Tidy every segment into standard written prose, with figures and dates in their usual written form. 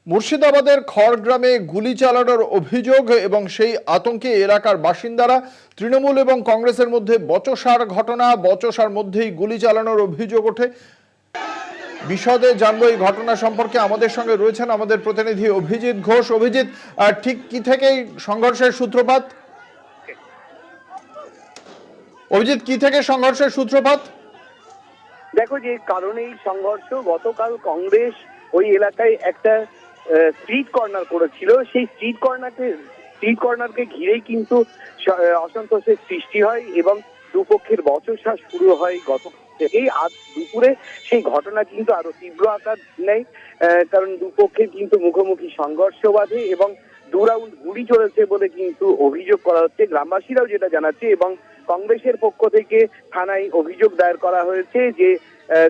মুর্শিদাবাদের খড়গ্রামে গুলি চালানোর অভিযোগ এবং সেই আতঙ্কে এলাকার বাসিন্দারা। তৃণমূল এবং কংগ্রেসের মধ্যে বচসার ঘটনা, বচসার মধ্যেই গুলি চালানোর অভিযোগ ওঠে। বিশদে জানবো এই ঘটনা সম্পর্কে। আমাদের সঙ্গে রয়েছেন আমাদের প্রতিনিধি অভিজিৎ ঘোষ। অভিজিৎ, ঠিক কি থেকে সংঘর্ষের সূত্রপাত? অভিজিৎ, কি থেকে সংঘর্ষের সূত্রপাত? দেখো, যে কারণে এই সংঘর্ষ, গতকাল কংগ্রেস ওই এলাকায় একটা স্ট্রিট কর্নার করেছিল। সেই স্ট্রিট কর্নারকে ঘিরেই কিন্তু অসন্তোষের সৃষ্টি হয় এবং দুপক্ষের বচসা শুরু হয় গত থেকেই। আজ দুপুরে সেই ঘটনা কিন্তু আরো তীব্র আকার নেয়, কারণ দুপক্ষের কিন্তু মুখোমুখি সংঘর্ষ বাধে এবং 2 রাউন্ড গুলি চলেছে বলে কিন্তু অভিযোগ করা হচ্ছে। গ্রামবাসীরাও যেটা জানাচ্ছে এবং কংগ্রেসের পক্ষ থেকে থানায় অভিযোগ দায়ের করা হয়েছে যে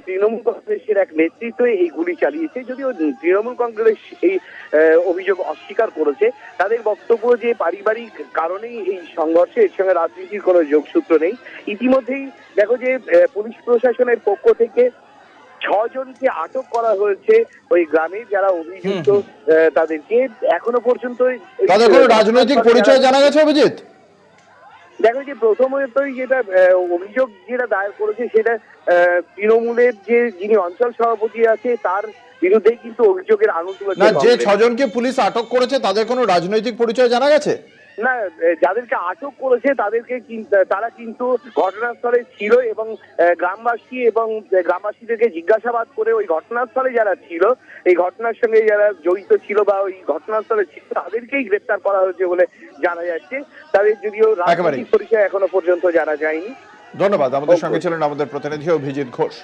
তৃণমূল কংগ্রেসের এক নেতৃত্ব এই গুলি চালিয়েছে। যদিও তৃণমূল কংগ্রেস এই অভিযোগ অস্বীকার করেছে। তাদের বক্তব্য যে পারিবারিক কারণেই এই সংঘর্ষে, এর সঙ্গে রাজনীতির কোনো যোগসূত্র নেই। ইতিমধ্যেই দেখো যে পুলিশ প্রশাসনের পক্ষ থেকে 6 জনকে আটক করা হয়েছে ওই গ্রামে, যারা অভিযুক্ত। তাদেরকে এখনো পর্যন্ত তাদের কোনো রাজনৈতিক পরিচয় জানা গেছে অভিজিৎ? দেখো, যে প্রথমতই যেটা অভিযোগ যেটা দায়ের করেছে সেটা তৃণমূলের যিনি অঞ্চল সভাপতি আছে তার বিরুদ্ধেই কিন্তু অভিযোগের আঙুল তুলেছে। না, যে 6 জনকে পুলিশ আটক করেছে তাদের কোনো রাজনৈতিক পরিচয় জানা গেছে? না, যাদেরকে আটক করেছে তারা কিন্তু ঘটনাস্থলে ছিল এবং গ্রামবাসীদেরকে জিজ্ঞাসাবাদ করে ওই ঘটনাস্থলে যারা ছিল, এই ঘটনার সঙ্গে যারা জড়িত ছিল বা ওই ঘটনাস্থলে ছিল, তাদেরকেই গ্রেপ্তার করা হয়েছে বলে জানা যাচ্ছে। তাদের যদিও রাজনৈতিক পরিচয় এখনো পর্যন্ত জানা যায়নি। ধন্যবাদ। আমাদের সঙ্গে ছিলেন আমাদের প্রতিনিধি অভিজিৎ ঘোষ।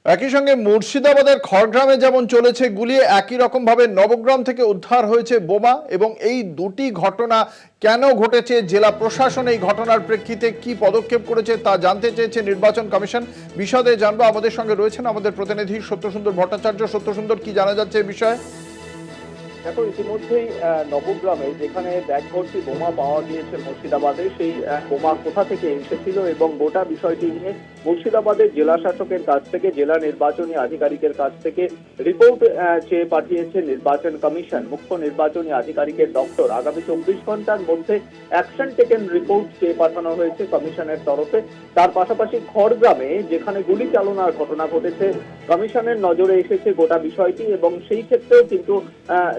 একই সঙ্গে মুর্শিদাবাদের খড়গ্রামে যেমন চলেছে গুলি, একই রকম ভাবে নবগ্রাম থেকে উদ্ধার হয়েছে বোমা। এবং এই দুটি ঘটনা কেন ঘটেছে, জেলা প্রশাসন এই ঘটনার প্রেক্ষিতে কি পদক্ষেপ করেছে তা জানতে চেয়েছে নির্বাচন কমিশন। বিশদে জানবো। আমাদের সঙ্গে রয়েছেন আমাদের প্রতিনিধি সত্যসুন্দর ভট্টাচার্য। সত্যসুন্দর, কি জানা যাচ্ছে এই বিষয়ে? দেখো, ইতিমধ্যেই নবগ্রামে যেখানে ব্যাগ ভর্তি বোমা পাওয়া গিয়েছে মুর্শিদাবাদে, সেই বোমা কোথা থেকে এসেছিল এবং গোটা বিষয়টি নিয়ে মুর্শিদাবাদের জেলা শাসকের কাছ থেকে, জেলা নির্বাচনী আধিকারিকের কাছ থেকে রিপোর্ট চেয়ে পাঠিয়েছে নির্বাচন কমিশন। মুখ্য নির্বাচনী আধিকারিকের দপ্তর আগামী 24 ঘন্টার মধ্যে অ্যাকশন টেকেন রিপোর্ট চেয়ে পাঠানো হয়েছে কমিশনের তরফে। তার পাশাপাশি খড়গ্রামে যেখানে গুলি চালনার ঘটনা ঘটেছে, কমিশনের নজরে এসেছে গোটা বিষয়টি এবং সেই ক্ষেত্রেও কিন্তু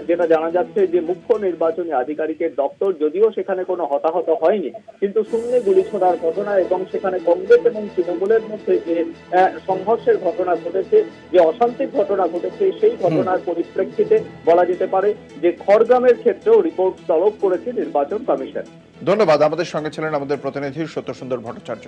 যেটা জানা যাচ্ছে যে মুখ্য নির্বাচনী আধিকারিকের দপ্তর, যদিও সেখানে কোনো হতাহত হয়নি, কিন্তু শূন্যে গুলি ছোড়ার ঘটনা এবং সেখানে কংগ্রেস এবং তৃণমূলের মধ্যে যে সংঘর্ষের ঘটনা ঘটেছে, যে অশান্তির ঘটনা ঘটেছে, সেই ঘটনার পরিপ্রেক্ষিতে বলা যেতে পারে যে খড়গ্রামের ক্ষেত্রেও রিপোর্ট তলব করেছে নির্বাচন কমিশন। ধন্যবাদ। আমাদের সঙ্গে ছিলেন আমাদের প্রতিনিধি সত্যসুন্দর ভট্টাচার্য।